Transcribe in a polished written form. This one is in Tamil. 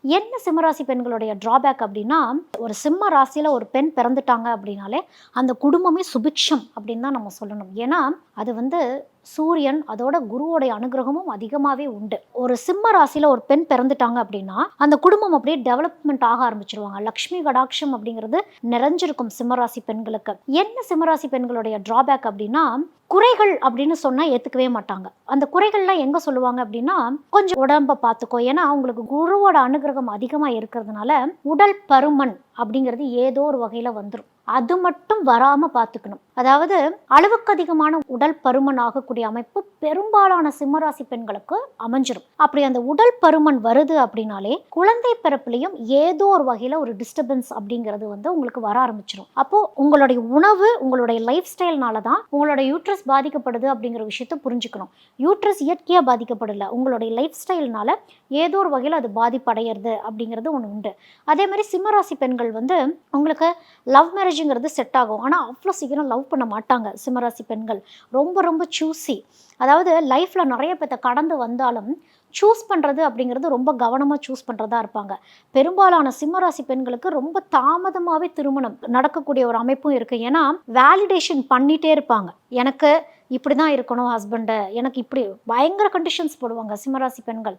என்ன சிம்மராசி பெண்களுடைய டிராபேக் அப்படின்னா, ஒரு சிம்ம ராசியில ஒரு பெண் பிறந்துட்டாங்க அப்படின்னாலே, அந்த குடும்பமே சுபிக்ஷம் அப்படின்னு தான் நம்ம சொல்லணும். ஏன்னா, அது வந்து சூரியன் அதோட குருவோடைய அனுகிரகமும் அதிகமாவே உண்டு. ஒரு சிம்ம ராசியில ஒரு பெண் பிறந்துட்டாங்க அப்படின்னா, அந்த குடும்பம் அப்படியே டெவலப்மெண்ட் ஆக ஆரம்பிச்சுருவாங்க. லக்ஷ்மி கடாட்சம் அப்படிங்கிறது நிறைஞ்சிருக்கும் சிம்மராசி பெண்களுக்கு. என்ன சிம்மராசி பெண்களுடைய டிராபேக் அப்படின்னா, குறைகள் அப்படின்னு சொன்னா ஏத்துக்கவே மாட்டாங்க. அந்த குறைகள்லாம் எங்க சொல்லுவாங்க அப்படின்னா, கொஞ்சம் உடம்ப பார்த்துக்கோ. ஏன்னா, உங்களுக்கு குருவோட அனுகிரகம் அதிகமா இருக்கிறதுனால, உடல் பருமன் அப்படிங்கிறது ஏதோ ஒரு வகையில வந்துரும். அது மட்டும் வராம பார்த்துக்கணும். அதாவது அளவுக்கு அதிகமான உடல் பருமன் ஆகக்கூடிய அமைப்பு பெரும்பாலான சிம்மராசி பெண்களுக்கு அமைஞ்சிரும். அப்படி அந்த உடல் பருமன் வருது அப்படின்னாலே, குழந்தை பிறப்புலயும் ஏதோ ஒரு வகையில ஒரு டிஸ்டர்பன்ஸ் அப்படிங்கிறது வந்து உங்களுக்கு வர ஆரம்பிச்சிரும். அப்போ உங்களுடைய உணவு, உங்களுடைய லைஃப் ஸ்டைல்னால தான் உங்களோட யூட்ரஸ் பாதிக்கப்படுது அப்படிங்கிற விஷயத்த புரிஞ்சுக்கணும். யூட்ரஸ் இயற்கையா பாதிக்கப்படல. உங்களுடைய லைஃப் ஸ்டைல்னால ஏதோ ஒரு வகையில அது பாதிப்படையறது அப்படிங்கிறது ஒண்ணு உண்டு. அதே மாரி சிம்மராசி பெண்கள் வந்து உங்களுக்கு லவ் மேரேஜ்ங்கிறது செட் ஆகும். ஆனா, அவ்ளோ சீக்கிரம் லவ் பண்ண மாட்டாங்க சிம்மராசி பெண்கள். ரொம்ப ரொம்ப சூஸி. அதாவது லைஃப்ல நெறைய பேத்த கடந்து வந்தாலும், சூஸ் பண்றது அப்படிங்கிறது ரொம்ப கவனமா சூஸ் பண்றதா இருப்பாங்க. பெரும்பாலான சிம்மராசி பெண்களுக்கு ரொம்ப தாமதமாவே திருமணம் நடக்கக்கூடிய ஒரு அமைப்பும் இருக்கு. ஏன்னா, வேலிடேஷன் பண்ணிட்டே இருப்பாங்க. எனக்கு இப்படிதான் இருக்கணும் ஹஸ்பண்டு. எனக்கு இப்படி பயங்கர கண்டிஷன்ஸ் போடுவாங்க சிம்மராசி பெண்கள்.